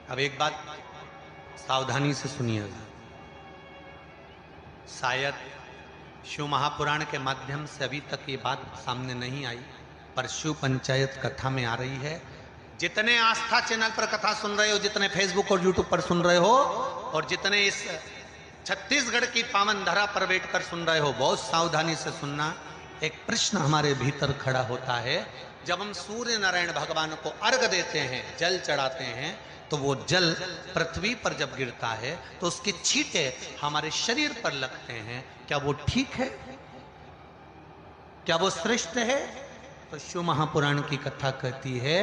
अब एक बात सावधानी से सुनिएगा, शायद शिव महापुराण के माध्यम से अभी तक ये बात सामने नहीं आई, पर शिव पंचायत कथा में आ रही है। जितने आस्था चैनल पर कथा सुन रहे हो, जितने फेसबुक और यूट्यूब पर सुन रहे हो, और जितने इस छत्तीसगढ़ की पावन धरा पर बैठकर सुन रहे हो, बहुत सावधानी से सुनना। एक प्रश्न हमारे भीतर खड़ा होता है, जब हम सूर्य नारायण भगवान को अर्घ देते हैं, जल चढ़ाते हैं, तो वो जल पृथ्वी पर जब गिरता है तो उसके छींटे हमारे शरीर पर लगते हैं। क्या वो ठीक है? क्या वो श्रेष्ठ है? तो शिव महापुराण की कथा कहती है,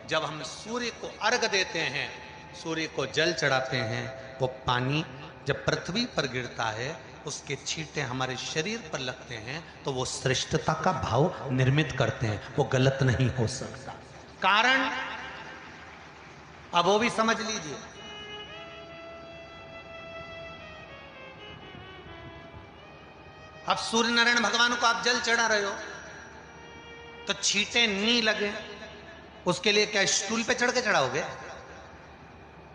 जब हम सूर्य को अर्घ देते हैं, सूर्य को जल चढ़ाते हैं, वो पानी जब पृथ्वी पर गिरता है, उसके छींटे हमारे शरीर पर लगते हैं, तो वो श्रेष्ठता का भाव निर्मित करते हैं। वो गलत नहीं हो सकता। कारण अब वो भी समझ लीजिए। अब सूर्य नारायण भगवान को आप जल चढ़ा रहे हो तो छींटे नहीं लगे, उसके लिए क्या स्टूल पे चढ़ के चढ़ाओगे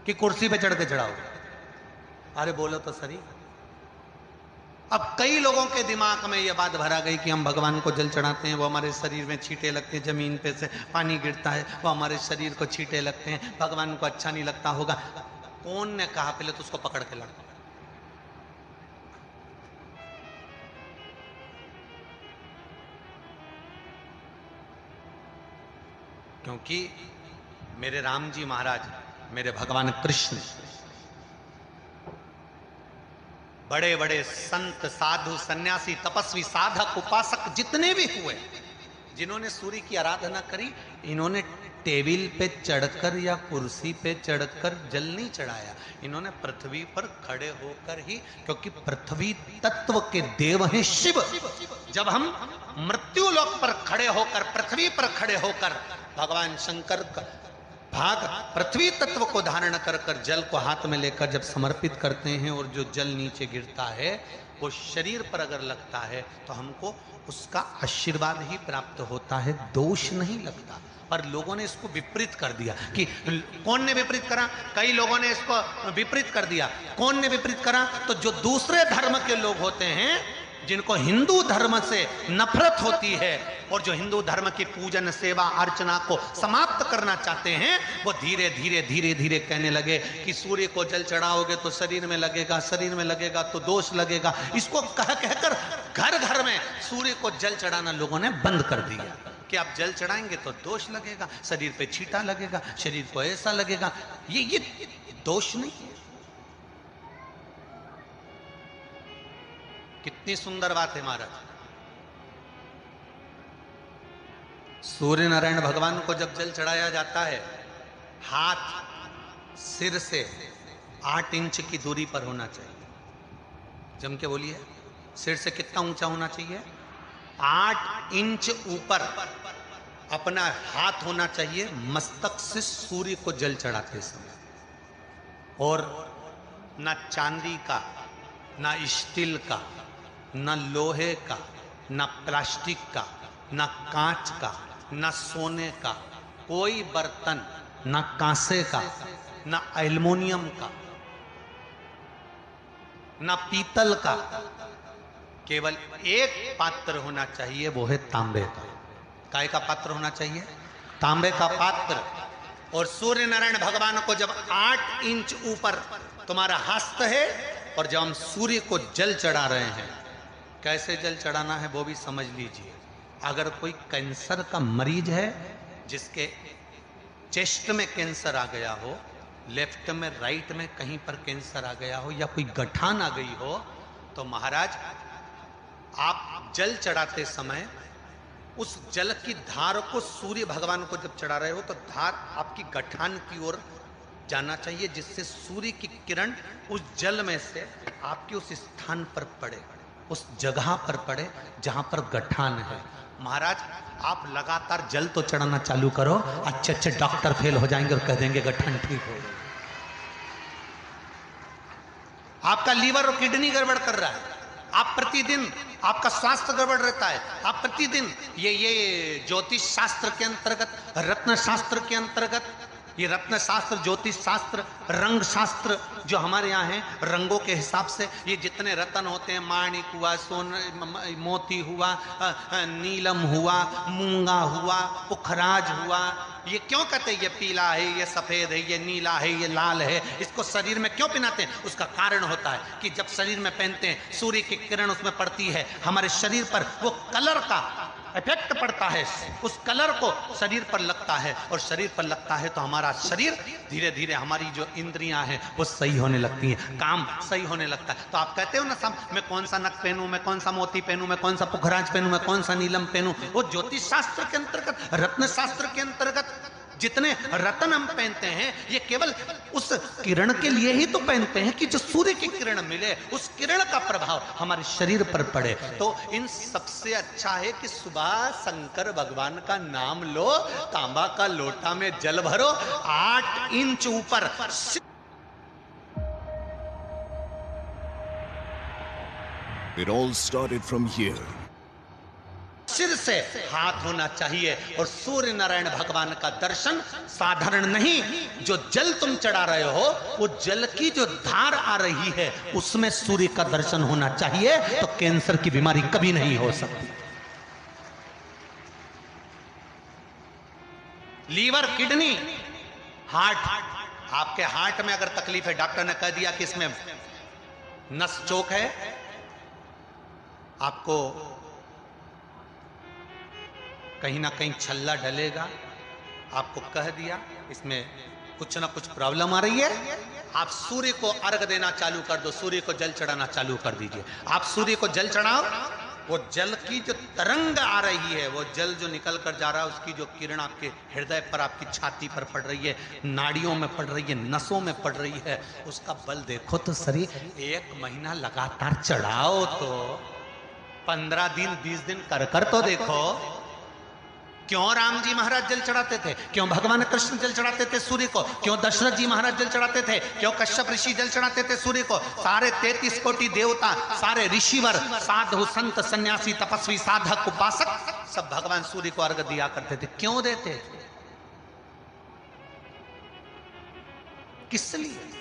कि कुर्सी पे चढ़ के चढ़ाओगे? अरे बोलो तो सही। अब कई लोगों के दिमाग में यह बात भरा गई कि हम भगवान को जल चढ़ाते हैं, वो हमारे शरीर में छींटे लगते हैं, जमीन पे से पानी गिरता है, वो हमारे शरीर को छींटे लगते हैं, भगवान को अच्छा नहीं लगता होगा। कौन ने कहा? पहले तो उसको पकड़ के लड़। क्योंकि मेरे राम जी महाराज, मेरे भगवान कृष्ण, बड़े बड़े संत, साधु, सन्यासी, तपस्वी, साधक, उपासक जितने भी हुए, जिन्होंने सूर्य की आराधना करी, इन्होंने टेबल पे चढ़कर या कुर्सी पे चढ़कर जल नहीं चढ़ाया, इन्होंने पृथ्वी पर खड़े होकर ही, क्योंकि पृथ्वी तत्व के देव हैं शिव। जब हम मृत्यु लोक पर खड़े होकर, पृथ्वी पर खड़े होकर भगवान शंकर का भाग पृथ्वी तत्व को धारण कर कर जल को हाथ में लेकर जब समर्पित करते हैं, और जो जल नीचे गिरता है वो शरीर पर अगर लगता है तो हमको उसका आशीर्वाद ही प्राप्त होता है, दोष नहीं लगता। पर लोगों ने इसको विपरीत कर दिया। कि कौन ने विपरीत करा? कई लोगों ने इसको विपरीत कर दिया। कौन ने विपरीत करा? तो जो दूसरे धर्म के लोग होते हैं, जिनको हिंदू धर्म से नफरत होती है और जो हिंदू धर्म की पूजन, सेवा, अर्चना को समाप्त करना चाहते हैं, वो धीरे धीरे धीरे धीरे कहने लगे कि सूर्य को जल चढ़ाओगे तो शरीर में लगेगा, शरीर में लगेगा तो दोष लगेगा। इसको कह कहकर घर घर में सूर्य को जल चढ़ाना लोगों ने बंद कर दिया कि आप जल चढ़ाएंगे तो दोष लगेगा, शरीर पे छींटा लगेगा, शरीर को ऐसा लगेगा। ये दोष नहीं है। कितनी सुंदर बात है महाराज। सूर्य नारायण भगवान को जब जल चढ़ाया जाता है, हाथ सिर से 8 इंच की दूरी पर होना चाहिए। जम के बोलिए, सिर से कितना ऊंचा होना चाहिए? 8 इंच ऊपर अपना हाथ होना चाहिए मस्तक से सूर्य को जल चढ़ाते समय। और ना चांदी का, ना स्टील का, न लोहे का, न प्लास्टिक का, न कांच का, न सोने का कोई बर्तन, न कांसे का, न एल्युमिनियम का, न पीतल का, केवल एक पात्र होना चाहिए, वो है तांबे का। काय का पात्र होना चाहिए? तांबे का पात्र। और सूर्य नारायण भगवान को जब 8 इंच ऊपर तुम्हारा हस्त है, और जब हम सूर्य को जल चढ़ा रहे हैं, कैसे जल चढ़ाना है वो भी समझ लीजिए। अगर कोई कैंसर का मरीज है, जिसके चेस्ट में कैंसर आ गया हो, लेफ्ट में, राइट में कहीं पर कैंसर आ गया हो, या कोई गठान आ गई हो, तो महाराज आप जल चढ़ाते समय उस जल की धार को सूर्य भगवान को जब चढ़ा रहे हो, तो धार आपकी गठान की ओर जाना चाहिए, जिससे सूर्य की किरण उस जल में से आपके उस स्थान पर पड़े, उस जगह पर पड़े जहां पर गठान है। महाराज आप लगातार जल तो चढ़ाना चालू करो, अच्छे अच्छे डॉक्टर फेल हो जाएंगे और कह देंगे गठान ठीक हो गई। आपका लीवर और किडनी गड़बड़ कर रहा है, आप प्रतिदिन, आपका स्वास्थ्य गड़बड़ रहता है, आप प्रतिदिन ये ज्योतिष शास्त्र के अंतर्गत, रत्न शास्त्र के अंतर्गत ये रत्न शास्त्र, ज्योतिष शास्त्र, रंग शास्त्र जो हमारे यहाँ है, रंगों के हिसाब से ये जितने रत्न होते हैं, माणिक हुआ, मोती हुआ, नीलम हुआ, मूंगा हुआ, पुखराज हुआ, ये क्यों कहते हैं ये पीला है, ये सफेद है, ये नीला है, ये लाल है, इसको शरीर में क्यों पहनाते हैं? उसका कारण होता है कि जब शरीर में पहनते हैं, सूर्य की किरण उसमें पड़ती है, हमारे शरीर पर वो कलर का इफेक्ट पड़ता है, उस कलर को शरीर पर लगता है, और शरीर पर लगता है तो हमारा शरीर धीरे धीरे, हमारी जो इंद्रियां हैं वो सही होने लगती हैं, काम सही होने लगता है। तो आप कहते हो ना सब, मैं कौन सा नक पहनूं, मैं कौन सा मोती पहनूं, मैं कौन सा पुखराज पहनूं, मैं कौन सा नीलम पहनूं, वो ज्योतिष शास्त्र के अंतर्गत, रत्न शास्त्र के अंतर्गत जितने रत्न हम पहनते हैं, ये केवल उस किरण के लिए ही तो पहनते हैं कि जो सूर्य की किरण मिले, उस किरण का प्रभाव हमारे शरीर पर पड़े। तो इन सबसे अच्छा है कि सुबह शंकर भगवान का नाम लो, तांबा का लोटा में जल भरो, 8 इंच ऊपर। It all started from here. सिर से हाथ होना चाहिए, और सूर्य नारायण भगवान का दर्शन साधारण नहीं, जो जल तुम चढ़ा रहे हो, वो जल की जो धार आ रही है उसमें सूर्य का दर्शन होना चाहिए, तो कैंसर की बीमारी कभी नहीं हो सकती। लीवर, किडनी, हार्ट, आपके हार्ट में अगर तकलीफ है, डॉक्टर ने कह दिया कि इसमें नस चोक है, आपको कहीं ना कहीं छल्ला डलेगा, आपको कह दिया इसमें कुछ ना कुछ प्रॉब्लम आ रही है, आप सूर्य को अर्घ देना चालू कर दो, सूर्य को जल चढ़ाना चालू कर दीजिए। आप सूर्य को जल चढ़ाओ, वो जल की जो तरंग आ रही है, वो जल जो निकल कर जा रहा है, उसकी जो किरण आपके हृदय पर, आपकी छाती पर पड़ रही है, नाड़ियों में पड़ रही है, नसों में पड़ रही है, उसका बल देखो तो सही। 1 महीना लगातार चढ़ाओ, तो 15 दिन 20 दिन कर तो देखो। क्यों राम जी महाराज जल चढ़ाते थे, क्यों भगवान कृष्ण जल चढ़ाते थे सूर्य को, क्यों दशरथ जी महाराज जल चढ़ाते थे, क्यों कश्यप ऋषि जल चढ़ाते थे सूर्य को, सारे 33 कोटि देवता, सारे ऋषिवर, साधु संत सन्यासी तपस्वी साधक उपासक सब भगवान सूर्य को अर्घ दिया करते थे। क्यों देते थे, किस लिए?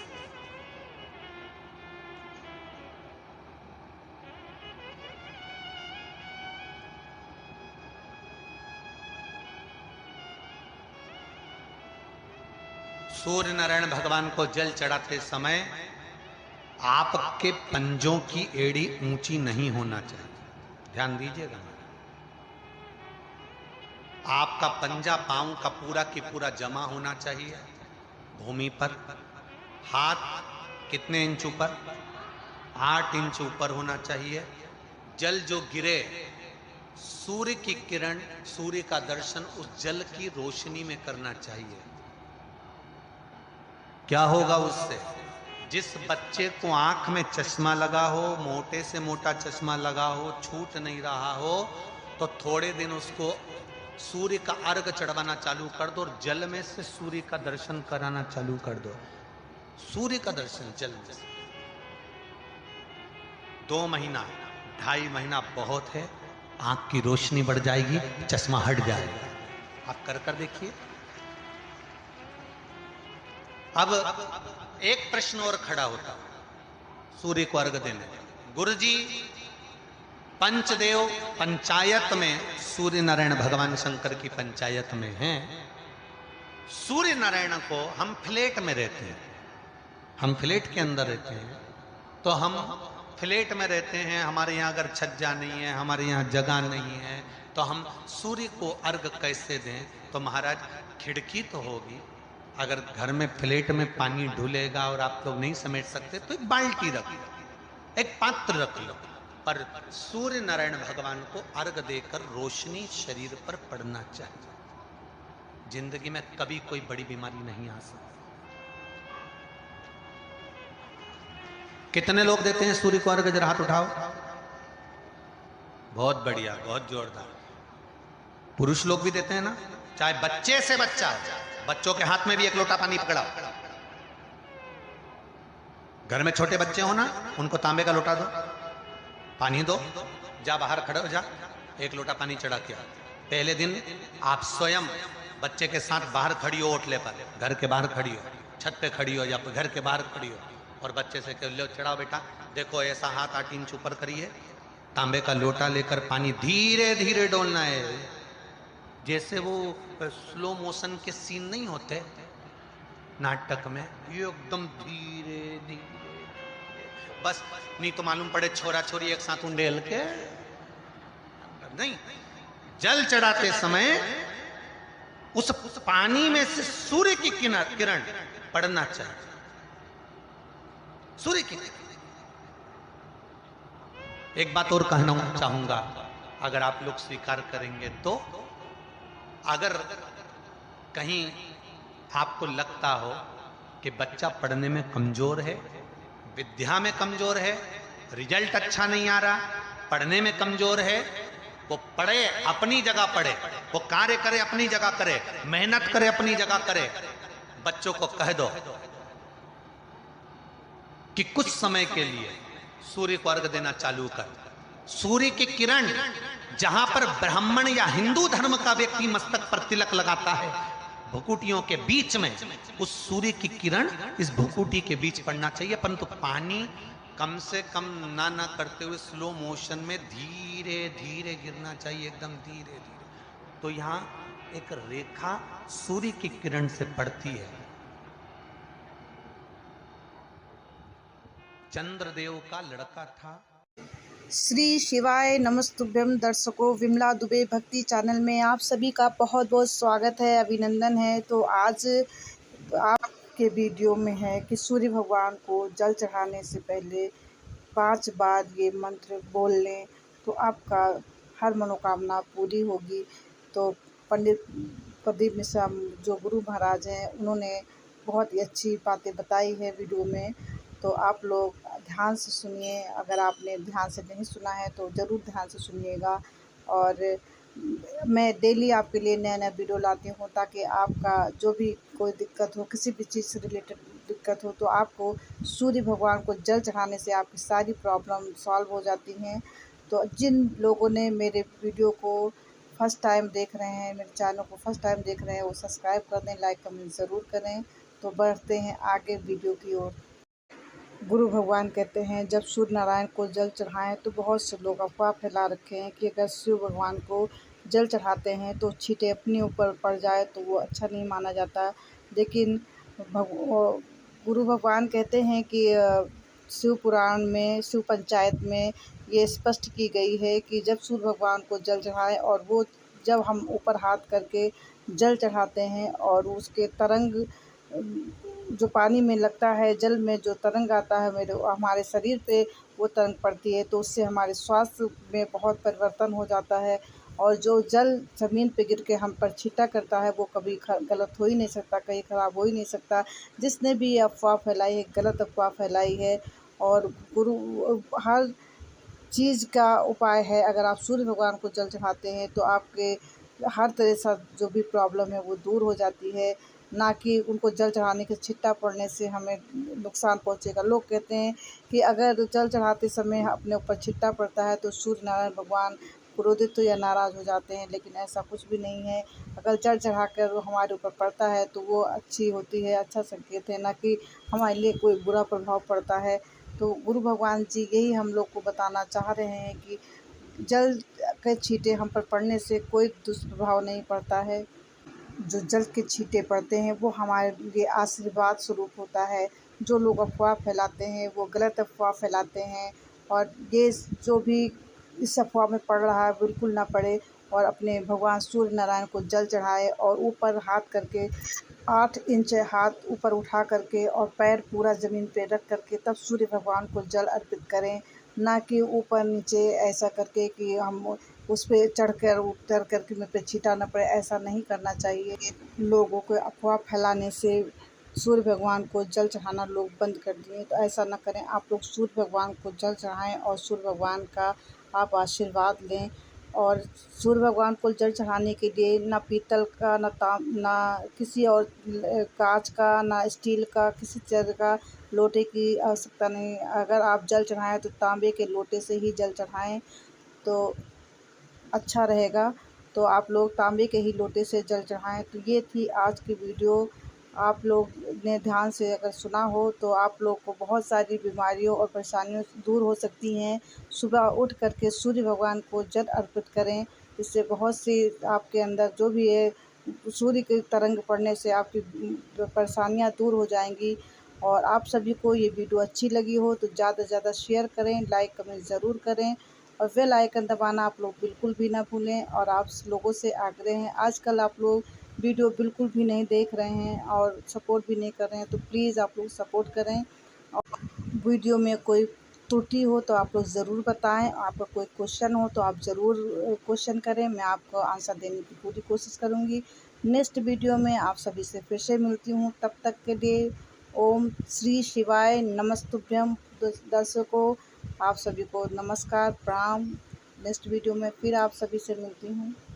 सूर्य नारायण भगवान को जल चढ़ाते समय आपके पंजों की एड़ी ऊंची नहीं होना चाहिए, ध्यान दीजिएगा। आपका पंजा पांव का पूरा की पूरा जमा होना चाहिए भूमि पर। हाथ कितने इंच ऊपर? 8 इंच ऊपर होना चाहिए। जल जो गिरे, सूर्य की किरण, सूर्य का दर्शन उस जल की रोशनी में करना चाहिए। क्या होगा उससे? जिस बच्चे को आंख में चश्मा लगा हो, मोटे से मोटा चश्मा लगा हो, छूट नहीं रहा हो, तो थोड़े दिन उसको सूर्य का अर्घ चढ़वाना चालू कर दो, और जल में से सूर्य का दर्शन कराना चालू कर दो। सूर्य का दर्शन जल में से 2 महीना 2.5 महीना बहुत है, आंख की रोशनी बढ़ जाएगी, चश्मा हट जाएगा। आप कर देखिए। अब एक प्रश्न और खड़ा होता सूर्य को अर्घ देने। गुरुजी, पंचदेव पंचायत में सूर्य नारायण भगवान शंकर की पंचायत में हैं। सूर्य नारायण को हम फ्लैट में रहते हैं, हम फ्लैट के अंदर रहते हैं, तो हम फ्लैट में रहते हैं, हमारे यहाँ अगर छज्जा नहीं है, हमारे यहाँ जगह नहीं है, तो हम सूर्य को अर्घ कैसे दें? तो महाराज खिड़की तो होगी, अगर घर में फ्लैट में पानी ढुलेगा और आप लोग नहीं समेट सकते तो एक बाल्टी रख लो, एक पात्र रख लो, पर सूर्य नारायण भगवान को अर्घ देकर रोशनी शरीर पर पड़ना चाहिए। जिंदगी में कभी कोई बड़ी बीमारी नहीं आ सकती। कितने लोग देते हैं सूर्य को अर्घ? जरा हाथ उठाओ। बहुत बढ़िया, बहुत जोरदार। पुरुष लोग भी देते हैं ना, चाहे बच्चे से बच्चा, बच्चों के हाथ में भी 1 लोटा पानी पकड़ाओ। घर में छोटे बच्चे हो ना, उनको तांबे का लोटा दो, पानी दो, जा बाहर खड़े हो जा, 1 लोटा पानी चढ़ा के। पहले दिन आप स्वयं बच्चे के साथ बाहर खड़ी हो, ओटले पर, घर के बाहर खड़ी हो, छत पे खड़ी हो या घर के बाहर खड़ी हो, और बच्चे से कह लो चढ़ाओ बेटा, देखो ऐसा हाथ 8 इंच ऊपर करिए, तांबे का लोटा लेकर पानी धीरे धीरे डोलना है, जैसे वो स्लो मोशन के सीन नहीं होते नाटक में, ये एकदम धीरे धीरे, बस नहीं तो मालूम पड़े छोरा छोरी एक साथ उंडेल के नहीं। जल चढ़ाते समय उस पानी में से सूर्य की किरण पड़ना चाहिए, सूर्य की। एक बात और कहना चाहूंगा, अगर आप लोग स्वीकार करेंगे तो, अगर कहीं आपको लगता हो कि बच्चा पढ़ने में कमजोर है, विद्या में कमजोर है, रिजल्ट अच्छा नहीं आ रहा, पढ़ने में कमजोर है, वो पढ़े, अपनी जगह पढ़े, वो कार्य करे अपनी जगह करे, मेहनत करे अपनी जगह करे। बच्चों को कह दो कि कुछ समय के लिए सूर्य को अर्घ देना चालू कर। सूर्य की किरण जहां पर ब्राह्मण या हिंदू धर्म का व्यक्ति मस्तक पर तिलक लगाता है, भुकुटियों के बीच में उस सूर्य की किरण इस भुकुटी के बीच पड़ना चाहिए, परंतु पानी कम से कम ना करते हुए स्लो मोशन में धीरे धीरे गिरना चाहिए, एकदम धीरे धीरे। तो यहां एक रेखा सूर्य की किरण से पड़ती है। चंद्रदेव का लड़का था। श्री शिवाय नमस्तुभ्यम। दर्शकों, विमला दुबे भक्ति चैनल में आप सभी का बहुत बहुत स्वागत है, अभिनंदन है। तो आज आपके वीडियो में है कि सूर्य भगवान को जल चढ़ाने से पहले 5 बार ये मंत्र बोल लें तो आपका हर मनोकामना पूरी होगी। तो पंडित प्रदीप मिश्रा जो गुरु महाराज हैं, उन्होंने बहुत ही अच्छी बातें बताई है वीडियो में, तो आप लोग ध्यान से सुनिए। अगर आपने ध्यान से नहीं सुना है तो ज़रूर ध्यान से सुनिएगा। और मैं डेली आपके लिए नया नया वीडियो लाती हूँ, ताकि आपका जो भी कोई दिक्कत हो, किसी भी चीज़ से रिलेटेड दिक्कत हो, तो आपको सूर्य भगवान को जल चढ़ाने से आपकी सारी प्रॉब्लम सॉल्व हो जाती हैं। तो जिन लोगों ने मेरे वीडियो को फर्स्ट टाइम देख रहे हैं, मेरे चैनल को फर्स्ट टाइम देख रहे हैं, वो सब्सक्राइब कर दें, लाइक कमेंट ज़रूर करें। तो बढ़ते हैं आगे वीडियो की ओर। गुरु भगवान कहते हैं, जब सूर्य नारायण को जल चढ़ाएं तो बहुत से लोग अफवाह फैला रखे हैं कि अगर शिव भगवान को जल चढ़ाते हैं तो छींटे अपने ऊपर पड़ जाए तो वो अच्छा नहीं माना जाता। लेकिन गुरु भगवान कहते हैं कि शिव पुराण में, शिव पंचायत में ये स्पष्ट की गई है कि जब सूर्य भगवान को जल चढ़ाएं, और वो जब हम ऊपर हाथ करके जल चढ़ाते हैं और उसके तरंग जो पानी में लगता है, जल में जो तरंग आता है हमारे शरीर पे वो तरंग पड़ती है, तो उससे हमारे स्वास्थ्य में बहुत परिवर्तन हो जाता है। और जो जल ज़मीन पे गिर के हम पर छींटा करता है वो कभी गलत हो ही नहीं सकता, कहीं ख़राब हो ही नहीं सकता। जिसने भी ये अफ़वाह फैलाई है, गलत अफ़वाह फैलाई है। और गुरु हर चीज़ का उपाय है। अगर आप सूर्य भगवान को जल चढ़ाते हैं तो आपके हर तरह से जो भी प्रॉब्लम है वो दूर हो जाती है, ना कि उनको जल चढ़ाने के छिट्टा पड़ने से हमें नुकसान पहुंचेगा। लोग कहते हैं कि अगर जल चढ़ाते समय अपने ऊपर छिट्टा पड़ता है तो सूर्य नारायण भगवान क्रोधित या नाराज़ हो जाते हैं, लेकिन ऐसा कुछ भी नहीं है। अगर जल चढ़ाकर वो हमारे ऊपर पड़ता है तो वो अच्छी होती है, अच्छा संकेत है, ना कि हमारे लिए कोई बुरा प्रभाव पड़ता है। तो गुरु भगवान जी यही हम लोग को बताना चाह रहे हैं कि जल के छींटे हम पर पड़ने से कोई दुष्प्रभाव नहीं पड़ता है। जो जल के छींटे पड़ते हैं वो हमारे लिए आशीर्वाद स्वरूप होता है। जो लोग अफ़वाह फैलाते हैं वो गलत अफ़वाह फैलाते हैं, और ये जो भी इस अफ़वाह में पड़ रहा है बिल्कुल ना पड़े, और अपने भगवान सूर्य नारायण को जल चढ़ाए और ऊपर हाथ करके 8 इंच हाथ ऊपर उठा करके और पैर पूरा ज़मीन पे रख करके तब सूर्य भगवान को जल अर्पित करें, ना कि ऊपर नीचे ऐसा करके कि हम उस पे चढ़कर उतर कर के मुझ पे छींटा न पड़े। ऐसा नहीं करना चाहिए। लोगों को अफ़वाह फैलाने से सूर्य भगवान को जल चढ़ाना लोग बंद कर दिए, तो ऐसा न करें। आप लोग सूर्य भगवान को जल चढ़ाएं और सूर्य भगवान का आप आशीर्वाद लें। और सूर्य भगवान को जल चढ़ाने के लिए ना पीतल का, ना किसी और कांच का, ना स्टील का, किसी तरह का लोटे की आवश्यकता नहीं। अगर आप जल चढ़ाएं तो तांबे के लोटे से ही जल चढ़ाएं तो अच्छा रहेगा। तो आप लोग तांबे के ही लोटे से जल चढ़ाएं। तो ये थी आज की वीडियो। आप लोग ने ध्यान से अगर सुना हो तो आप लोग को बहुत सारी बीमारियों और परेशानियों से दूर हो सकती हैं। सुबह उठ कर के सूर्य भगवान को जल अर्पित करें। इससे बहुत सी आपके अंदर जो भी है, सूर्य की तरंग पड़ने से आपकी परेशानियां दूर हो जाएंगी। और आप सभी को ये वीडियो अच्छी लगी हो तो ज़्यादा से ज़्यादा शेयर करें, लाइक कमेंट ज़रूर करें और बेल आइकन दबाना आप लोग बिल्कुल भी ना भूलें। और आप लोगों से आग्रह है, आजकल आप लोग वीडियो बिल्कुल भी नहीं देख रहे हैं और सपोर्ट भी नहीं कर रहे हैं, तो प्लीज़ आप लोग सपोर्ट करें। और वीडियो में कोई त्रुटि हो तो आप लोग ज़रूर बताएं। आपका कोई क्वेश्चन हो तो आप ज़रूर क्वेश्चन करें, मैं आपको आंसर देने की पूरी कोशिश करूंगी। नेक्स्ट वीडियो में आप सभी से फिर से मिलती हूं, तब तक के लिए ओम श्री शिवाय नमस्तुभ्यम। दर्शकों, आप सभी को नमस्कार, प्रणाम। नेक्स्ट वीडियो में फिर आप सभी से मिलती हूँ।